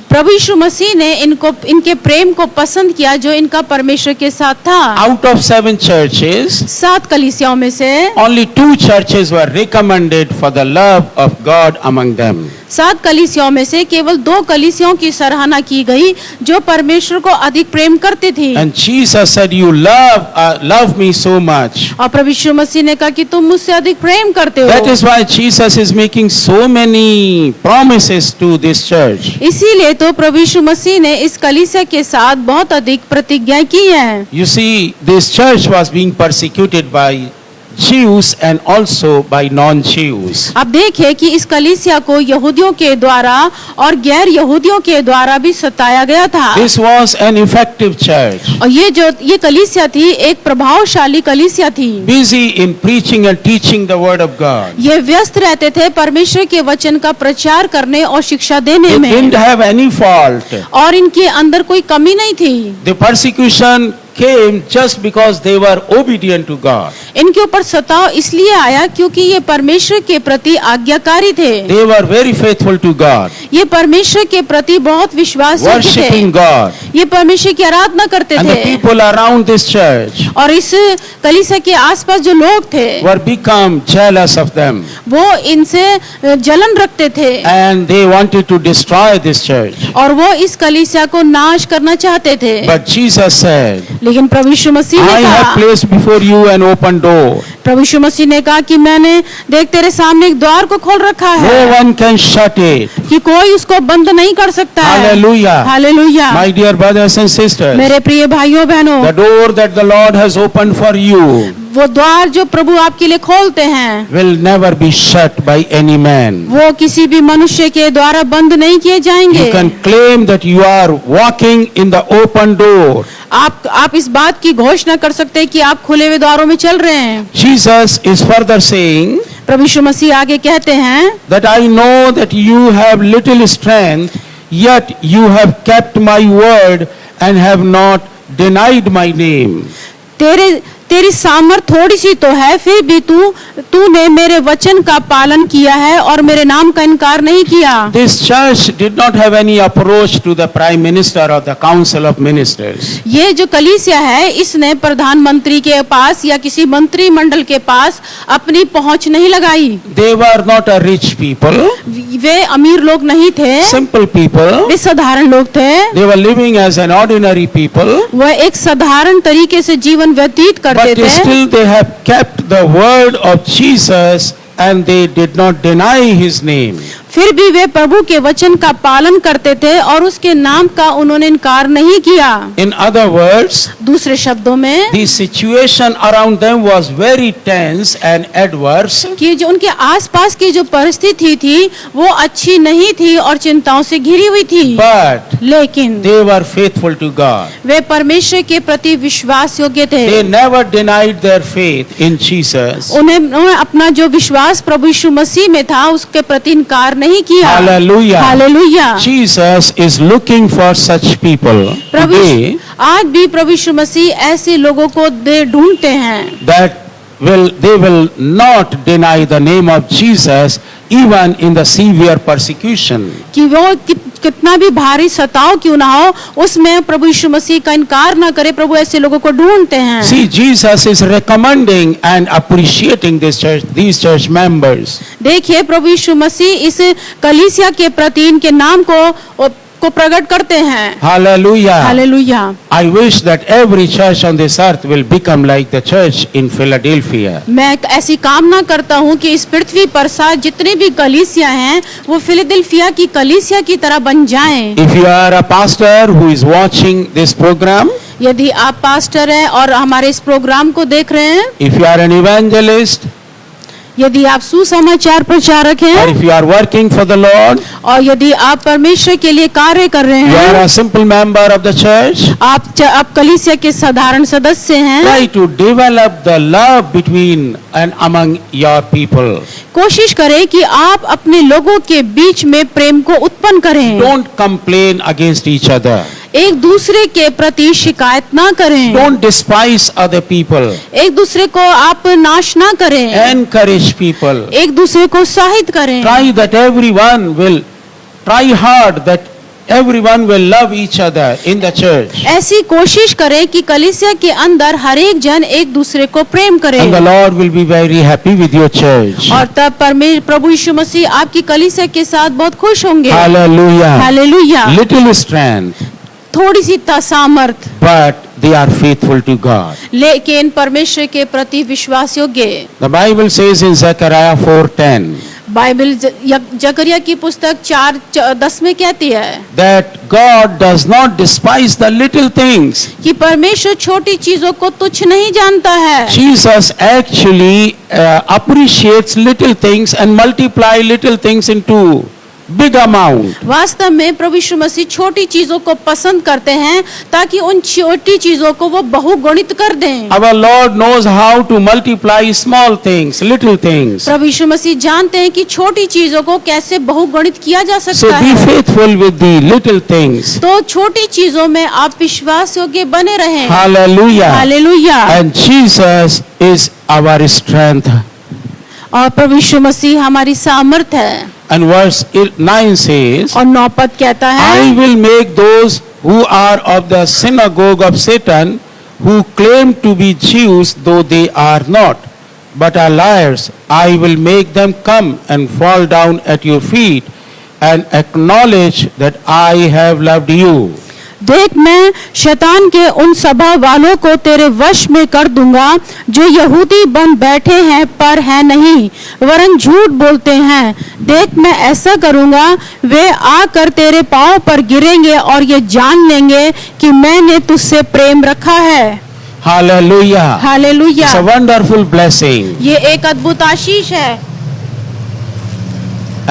प्रभु यीशु मसीह ने इनके प्रेम को पसंद किया जो इनका परमेश्वर के साथ था। Out of 7 churches, 7 कलीसियाओं में से only 2 churches were recommended for the love of God among them. 7 कलीसियाओं में से केवल 2 कलीसियाओं की सराहना की गई जो परमेश्वर को अधिक प्रेम करती थी। And Jesus said, you love me so much. और प्रभु यीशु मसीह ने कहा कि तुम मुझसे अधिक प्रेम करते That हो। is why Jesus is making so many promises to this church. इसीलिए तो प्रभु यीशु मसीह ने इस कलीसिया के साथ बहुत अधिक प्रतिज्ञा की है। You see, this church was being persecuted by Jews and also by non-Jews. अब देखिए कि इस कलीसिया को यहूदियों के द्वारा और गैर यहूदियों के द्वारा भी सताया गया था। This was an effective church, और ये कलीसिया थी एक प्रभावशाली कलीसिया थी। busy in preaching and teaching the word of God. ये व्यस्त रहते थे परमेश्वर के वचन का प्रचार करने और शिक्षा देने They में, didn't have any fault. और इनके अंदर कोई कमी नहीं थी। The persecution came just because they were obedient to God. इनके ऊपर सताव इसलिए आया क्योंकि ये परमेश्वर के प्रति आज्ञाकारी थे। They were very faithful to God, ये परमेश्वर के प्रति बहुत विश्वास थे। worshiping God. ये परमेश्वर की आराधना करते And the थे। people around this church और इस कलीसिया के आसपास जो लोग थे were become jealous of them. वो इनसे जलन रखते थे And they wanted to destroy this church. और वो इस कलीसिया को नाश करना चाहते थे। But Jesus said, लेकिन प्रभु यीशु मसीह I ने have कहा, placed before you an open door. प्रभु यीशु मसीह ने कहा कि मैंने देख तेरे सामने एक द्वार को खोल रखा No है one can shut it. कि कोई उसको बंद नहीं कर सकता है। Hallelujah. Hallelujah. My dear brothers and sisters, मेरे प्रिय भाइयों बहनों, the door that the Lord has opened for you वो द्वार जो प्रभु आपके लिए खोलते हैं will never be shut by any man. वो किसी भी मनुष्य के द्वारा बंद नहीं किए जाएंगे। You can claim that you are walking in the open door. आप इस बात की घोषणा कर सकते हैं कि आप खुले हुए द्वारों में चल रहे हैं। Jesus is further saying प्रभु यीशु मसीह आगे कहते हैं that I know that you have little strength, yet you have kept my word and have not denied my name. तेरी सामर्थ थोड़ी सी तो है, फिर भी तूने मेरे वचन का पालन किया है और मेरे नाम का इनकार नहीं किया। This church did not have any approach to the prime minister or the council of ministers. ये जो कलीसिया है इसने प्रधानमंत्री के पास या किसी मंत्रिमंडल के पास अपनी पहुंच नहीं लगाई। They were not a rich people. वे अमीर लोग नहीं थे, Simple people. वे साधारण लोग थे। They were living as an ordinary people. वह एक साधारण तरीके से जीवन व्यतीत करते But थे, still they have kept the word of Jesus and they did not deny his name. फिर भी वे प्रभु के वचन का पालन करते थे और उसके नाम का उन्होंने इनकार नहीं किया। In other words, दूसरे शब्दों में the situation around them was very tense and adverse. कि जो उनके आसपास की जो परिस्थिति थी वो अच्छी नहीं थी और चिंताओं से घिरी हुई थी, But लेकिन they were faithful to God. वे परमेश्वर के प्रति विश्वास योग्य थे। They never denied their faith in Jesus. उन्हें अपना जो विश्वास प्रभु यीशु मसीह में था उसके प्रति इनकार नहीं किया। Hallelujah. Hallelujah. Jesus is looking for such people Prabhu today. आज भी प्रभु यीशु मसीह ऐसे लोगों को ढूंढते हैं that they will not deny the name of Jesus even in the severe persecution. कि वो कितना भी भारी सताव क्यों ना हो, उसमें प्रभु यीशु मसीह का इनकार ना करे। प्रभु ऐसे लोगों को ढूंढते हैं। See, Jesus is recommending and appreciating these church members. देखिए, प्रभु यीशु मसीह इस कलीसिया के प्रति इनके नाम को प्रकट करते हैं। Hallelujah. Hallelujah. I wish that every church on this earth will become like the church in Philadelphia. मैं ऐसी कामना करता हूँ कि इस पृथ्वी पर साथ जितने भी कलीसिया हैं वो फिलाडेल्फिया की कलीसिया की तरह बन जाएं। If you are a pastor who is watching this program, यदि आप पास्टर हैं और हमारे इस प्रोग्राम को देख रहे हैं, if you are an evangelist, यदि आप सुसमाचार प्रचारक or हैं if you are working for the Lord, और यदि आप परमेश्वर के लिए कार्य कर रहे you are हैं, a simple member of the church, आप कलीसिया के साधारण सदस्य हैं, try to develop the love between and among your people. कोशिश करें कि आप अपने लोगों के बीच में प्रेम को उत्पन्न करें। Don't complain against each other. एक दूसरे के प्रति शिकायत ना करें। Don't despise other people. एक दूसरे को आप नाश ना करें। Encourage people. एक दूसरे को उत्साहित करें। Try hard that everyone will love each other in the church. ऐसी कोशिश करें कि कलीसिया के अंदर हर एक जन एक दूसरे को प्रेम करे। And the Lord will be very happy with your church. और तब प्रभु यीशु मसीह आपकी कलीसिया के साथ बहुत खुश होंगे। Hallelujah. हालेलुया। Little strength, थोड़ी सी सामर्थ, but they are faithful to God. लेकिन परमेश्वर के प्रति विश्वास योग्य। The Bible says in Zechariah 4:10 Bible जकरिया की पुस्तक 4:10 में कहती है that God does not despise the little things. कि परमेश्वर छोटी चीजों को तुच्छ नहीं जानता है। Jesus actually appreciates little things and multiply little things into big amount. वास्तव में प्रभु यीशु मसीह छोटी चीजों को पसंद करते हैं ताकि उन छोटी चीजों को वो बहुगुणित कर दें। Our Lord knows how to multiply small things, little things. प्रभु यीशु मसीह जानते हैं कि छोटी चीजों को कैसे बहुगुणित किया जा So सकता be है। faithful with the little things. तो छोटी चीजों में आप विश्वास योग्य बने रहें। Hallelujah. Hallelujah. And Jesus is our strength. और प्रभु यीशु मसीह हमारी सामर्थ है। And verse 9 says, और 9 पद कहता I है, will make those who are of the synagogue of Satan, who claim to be Jews, though they are not, but are liars, I will make them come and fall down at your feet and acknowledge that I have loved you. देख मैं शैतान के उन सभा वालों को तेरे वश में कर दूंगा जो यहूदी बन बैठे हैं पर है नहीं वरन झूठ बोलते हैं। देख मैं ऐसा करूंगा, वे आकर तेरे पांव पर गिरेंगे और ये जान लेंगे कि मैंने तुझसे प्रेम रखा है। Hallelujah. Hallelujah. It's a wonderful blessing. ये एक अद्भुत आशीष है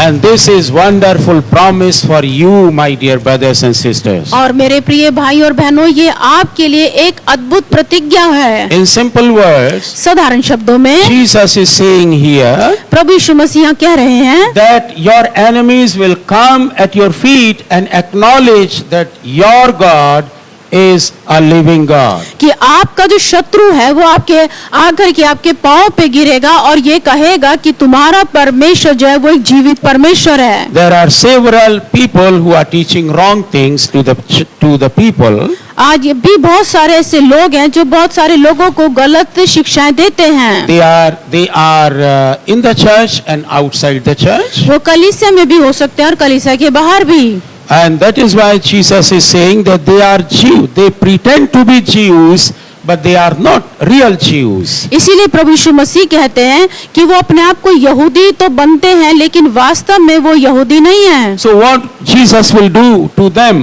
And this is wonderful promise for you, my dear brothers and sisters. और मेरे प्रिय भाई और बहनों, ये आपके लिए एक अद्भुत प्रतिज्ञा है। In simple words, साधारण शब्दों में Jesus is saying here प्रभु यीशु मसीह कह रहे हैं that your enemies will come at your feet and acknowledge that your God is a living God. कि आपका जो शत्रु है वो आपके आकर के आपके पांव पे गिरेगा और ये कहेगा कि तुम्हारा परमेश्वर जो है वो एक जीवित परमेश्वर है। There are several people who are teaching wrong things to the people. आज भी बहुत सारे ऐसे लोग हैं जो बहुत सारे लोगों को गलत शिक्षाएं देते हैं। They are in the church and outside the church. वो कलीसिया में भी हो सकते हैं और कलीसिया के बाहर भी। And that is why Jesus is saying that they are Jews. They pretend to be Jews, but they are not real Jews. इसीलिए प्रभु यीशु मसीह कहते हैं कि वो अपने आप को यहूदी तो बनते हैं लेकिन वास्तव में वो यहूदी नहीं है। So what Jesus will do to them?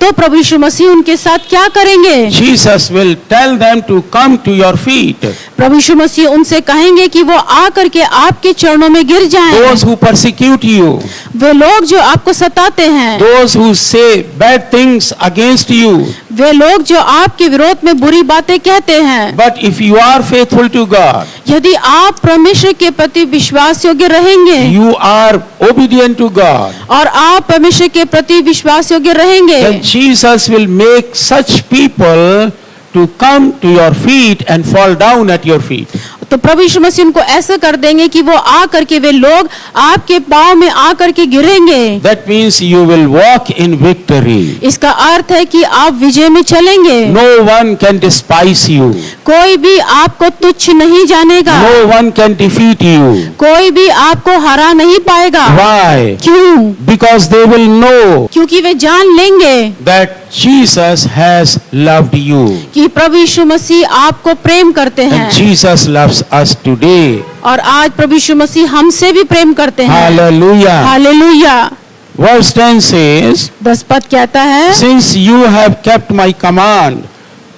तो प्रभु यीशु मसीह उनके साथ क्या करेंगे? Jesus will tell them to come to your feet. प्रभु यीशु मसीह उनसे कहेंगे कि वो आकर के आपके चरणों में गिर जाएं। Those who persecute you, वे लोग जो आपको सताते हैं, those who say bad things against you, वे लोग जो आपके विरोध में बुरी बातें कहते हैं। But if you are faithful to God, यदि आप परमेश्वर के प्रति विश्वास योग्य रहेंगे you are obedient to God, और आप परमेश्वर के प्रति विश्वास योग्य रहेंगे, then Jesus will make such people to come to your feet and fall down at your feet. तो प्रभु यीशु मसीह उनको ऐसे कर देंगे कि वो आकर के वे लोग आपके पांव में आकर के गिरेंगे। That means you will walk in victory. इसका अर्थ है कि आप विजय में चलेंगे। No one can despise you. कोई भी आपको तुच्छ नहीं जानेगा। No one can defeat you. कोई भी आपको हरा नहीं पाएगा। Why? क्यों? Because they will know क्योंकि वे जान लेंगे that Jesus has loved you. कि प्रभु यीशु मसीह आपको प्रेम करते हैं And Jesus loves us today. और आज प्रभु यीशु मसीह हमसे भी प्रेम करते हैं। Hallelujah. हालेलुया। Verse 10 says, 10 पद कहता है, Since you have kept my command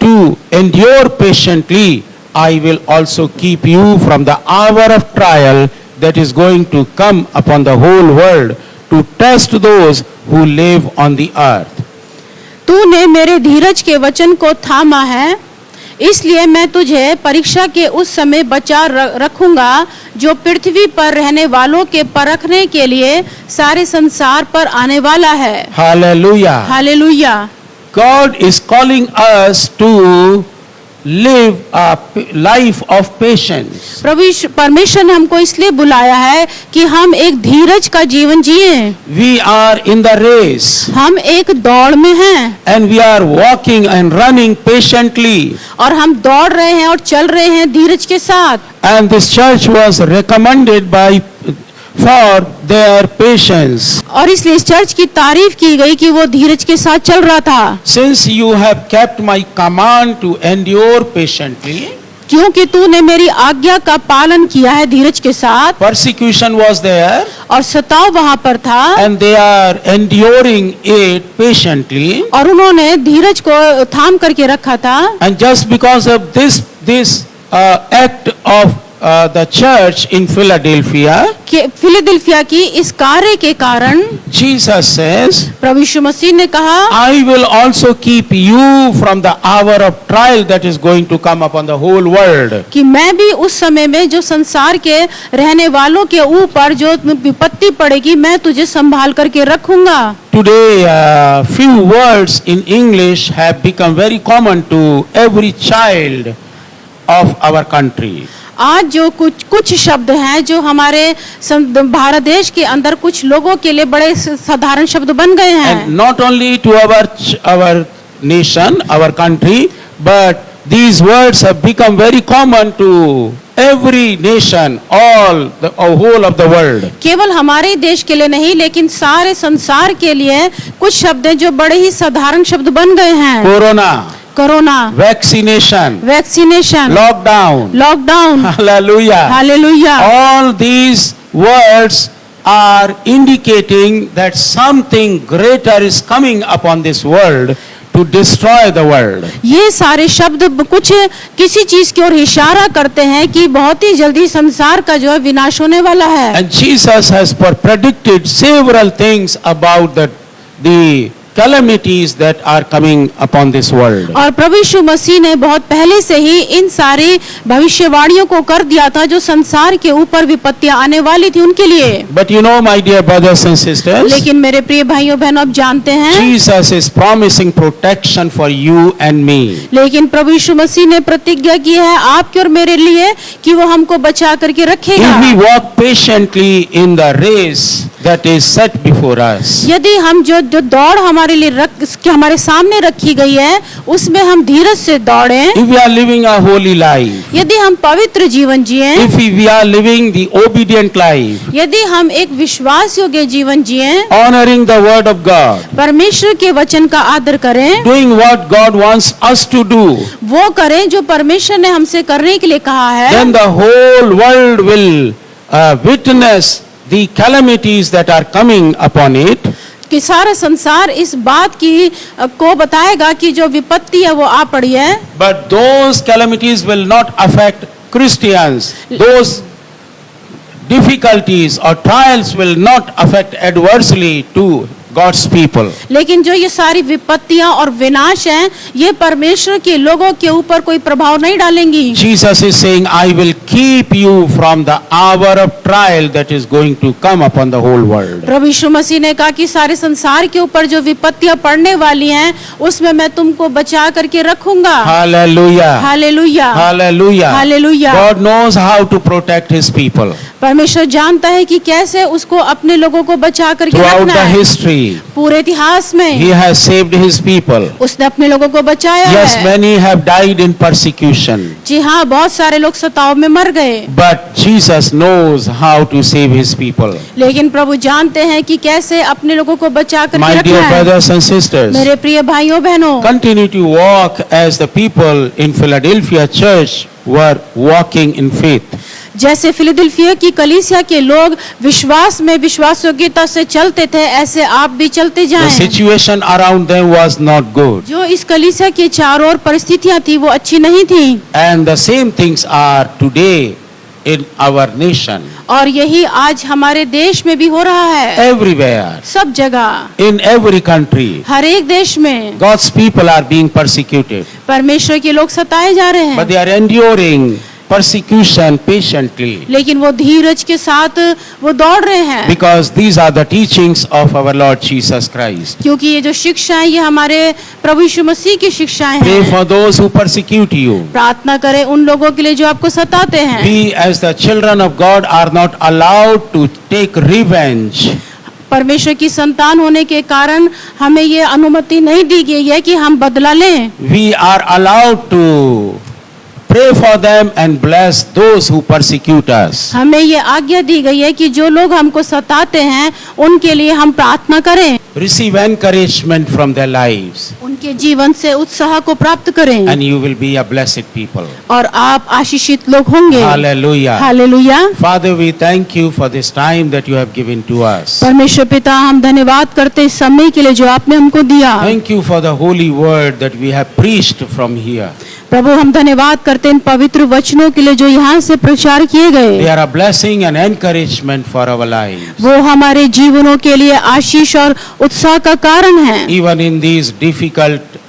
to endure patiently, I will also keep you from the hour of trial that is going to come upon the whole world to test those who live on the earth. तूने मेरे धीरज के वचन को थामा है, इसलिए मैं तुझे परीक्षा के उस समय बचा रखूंगा जो पृथ्वी पर रहने वालों के परखने के लिए सारे संसार पर आने वाला है। Hallelujah. Hallelujah. God is calling us to live a life of patience. परमेश्वर ने हमको इसलिए बुलाया है कि हम एक धीरज का जीवन जिए। We are in the race हम एक दौड़ में हैं and we are walking and running patiently. और हम दौड़ रहे हैं और चल रहे हैं धीरज के साथ। And this church was recommended for their patience. और इसलिए इस चर्च की तारीफ की गई कि वो धीरज के साथ चल रहा था। Since you have kept my command to endure patiently, क्योंकि तूने मेरी आज्ञा का पालन किया है धीरज के साथ, persecution was there और सताव वहां पर था, and they are enduring it patiently. और उन्होंने धीरज को थाम करके रखा था। And just because of this act of the church in Philadelphia, कि फिलाडेल्फिया की इस कार्य के कारण Jesus says, प्रभु यीशु मसीह ने कहा, I will also keep you from the hour of trial that is going to come upon the whole world. कि मैं भी उस समय में जो संसार के रहने वालों के ऊपर जो विपत्ति पड़ेगी मैं तुझे संभाल करके रखूंगा। Today, few words in English have become very common to every child of our country. आज जो कुछ शब्द हैं जो हमारे भारत देश के अंदर कुछ लोगों के लिए बड़े साधारण शब्द बन गए हैं। And not only to our nation, our country, but these words have become very common to every nation, the whole of the world. केवल हमारे देश के लिए नहीं लेकिन सारे संसार के लिए कुछ शब्द हैं जो बड़े ही साधारण शब्द बन गए हैं। Corona, vaccination, lockdown, hallelujah. Hallelujah. All these words are indicating that something greater is coming upon this world to destroy the world. ये सारे शब्द कुछ किसी चीज की ओर इशारा करते हैं कि बहुत ही जल्दी संसार का जो है विनाश होने वाला है। And Jesus has predicted several things about the calamities that are coming upon this world. और प्रभु यीशु मसीह ने बहुत पहले से ही इन सारी भविष्यवाणियों को कर दिया था जो संसार के ऊपर विपत्तियां आने वाली थी उनके लिए। But you know, my dear brothers and sisters, लेकिन मेरे प्रिय भाइयों बहनों आप जानते हैं Jesus is promising protection for you and me. लेकिन प्रभु यीशु मसीह ने प्रतिज्ञा की है आपके और मेरे लिए कि वो हमको बचा करके रखेगा। If we walk patiently in the race that is set before us, यदि हम जो दौड़ हमारे लिए हमारे सामने रखी गई है उसमें हम धीरज से दौड़ें, if we are living a holy life, यदि हम पवित्र जीवन जिएं, if we are living the obedient life, यदि हम एक विश्वास योग्य जीवन जिएं, honoring the word of God, परमेश्वर के वचन का आदर करें, doing what God wants us to do, वो करें जो परमेश्वर ने हमसे करने के लिए कहा है, then the whole world will witness the calamities that are coming upon it. कि सारा संसार इस बात की को बताएगा कि जो विपत्ति है वो आ पड़ी है। But those calamities will not affect Christians. Those difficulties or trials will not affect adversely to God's people. लेकिन जो ये सारी विपत्तियां और विनाश हैं, ये परमेश्वर के लोगों के ऊपर कोई प्रभाव नहीं डालेंगी। Jesus is saying, I will keep you from the hour of trial that is going to come upon the whole world. प्रभु यीशु मसीह ने कहा कि सारे संसार के ऊपर जो विपत्तियां पड़ने वाली हैं, उसमें मैं तुमको बचा करके रखूंगा। Hallelujah. Hallelujah, Hallelujah. Hallelujah. God knows how to protect his people. परमेश्वर जानता है कि कैसे उसको अपने लोगों को बचा करके Throughout रखना the है। history, पूरे इतिहास he में has saved his people. उसने अपने लोगों को बचाया Yes, है। many have died in persecution. जी हाँ, बहुत सारे लोग सताव में मर गए, But Jesus knows how to save his people. लेकिन प्रभु जानते हैं कि कैसे अपने लोगों को बचा करके My रखना dear है। brothers and sisters, मेरे प्रिय भाइयों बहनों, continue to walk as the people in Philadelphia church were walking in faith. जैसे फिलाडेल्फिया की कलीसिया के लोग विश्वास में विश्वास योग्यता से चलते थे, ऐसे आप भी चलते The जाएं। situation around them was not good. जो इस कलीसिया के चारों ओर परिस्थितियां थी, वो अच्छी नहीं थी, And the same things are today in our nation. और यही आज हमारे देश में भी हो रहा है। Everywhere, सब जगह, in every country, हर एक देश में God's people are being persecuted. परमेश्वर के लोग सताए जा रहे But हैं, they are enduring persecution patiently. लेकिन वो धीरज के साथ वो दौड़ रहे हैं, Because these are the teachings of our Lord Jesus Christ. क्योंकि ये जो शिक्षा है, ये हमारे प्रभु यीशु मसीह की शिक्षाएं Pray हैं। for those who persecute you. प्रार्थना करें उन लोगों के लिए जो आपको सताते हैं। We as the children of God are not allowed to take revenge. परमेश्वर की संतान होने के कारण हमें ये अनुमति नहीं दी गई है कि हम बदला लें। We are allowed to pray for them and bless those who persecute us. हमें ये आज्ञा दी गई है कि जो लोग हमको सताते हैं, उनके लिए हम प्रार्थना करें, Receive encouragement from their lives, उनके जीवन से उत्साह को प्राप्त करें, and you will be a blessed people. और आप आशीषित लोग होंगे। Hallelujah. Hallelujah. Father, we thank you for this time that you have given to us. परमेश्वर पिता, हम धन्यवाद करते इस समय के लिए जो आपने हमको दिया। Thank you for the holy word that we have preached from here. प्रभु, हम धन्यवाद करते इन पवित्र वचनों के लिए जो यहाँ से प्रचार किए They गए। are a blessing and encouragement for our lives. वो हमारे जीवनों के लिए आशीष और उत्साह का कारण है, Even in these difficult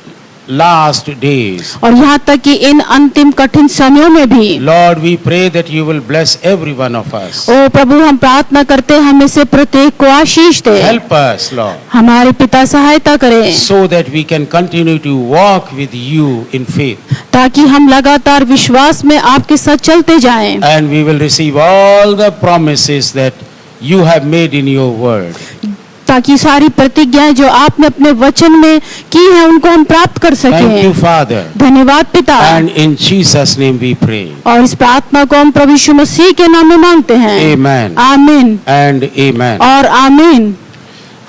last days. और यहाँ तक कि इन अंतिम कठिन समयों में भी। Lord, we pray that you will bless every one of us. ओ प्रभु, हम प्रार्थना करते हैं हमें से प्रत्येक को आशीष दे। Help us, Lord, हमारे पिता सहायता करें, so that we can continue to walk with you in faith. ताकि हम लगातार विश्वास में आपके साथ चलते जाएं, And we will receive all the promises that you have made in your word. ताकि सारी प्रतिज्ञाएं जो आपने अपने वचन में की हैं, उनको हम प्राप्त कर Thank you, सकें। Father. धन्यवाद पिता। And in Jesus' name we pray. और इस प्रार्थना को हम प्रभु यीशु मसीह के नाम में मांगते हैं। Amen आमीन and amen. और आमीन।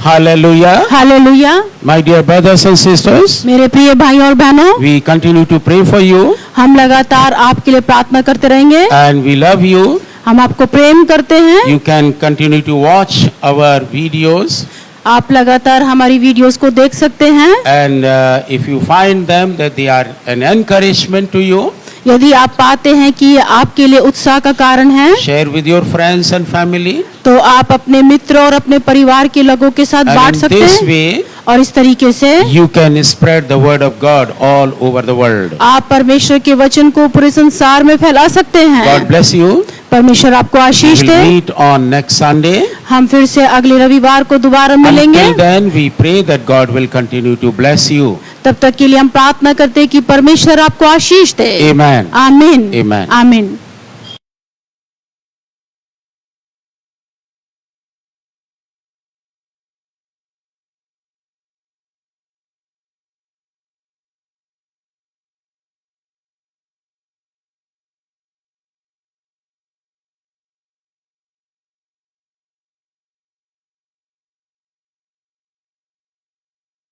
Hallelujah. Hallelujah. My dear brothers and sisters, मेरे प्रिय भाइयों और बहनों, we continue to pray for you हम लगातार आपके लिए प्रार्थना करते रहेंगे। and we love you. हम आपको प्रेम करते हैं। You can continue to watch our videos, आप लगातार हमारी वीडियोस को देख सकते हैं। and if you find them that they are an encouragement to you, यदि आप पाते हैं कि ये आपके लिए उत्साह का कारण है, share with your friends and family. तो आप अपने मित्र और अपने परिवार के लोगों के साथ बांट And in सकते this हैं, way, और इस तरीके से you can spread the word of God all over the world. आप परमेश्वर के वचन को पूरे संसार में फैला सकते God हैं। bless you. परमेश्वर आपको We Ashish will they. meet on next Sunday. हम फिर से अगले रविवार को दोबारा मिलेंगे। Until then, we pray that God will continue to bless you. तब तक के लिए हम प्रार्थना करते हैं कि परमेश्वर आपको आशीष दे। Amen. आमीन। Amen. आमीन।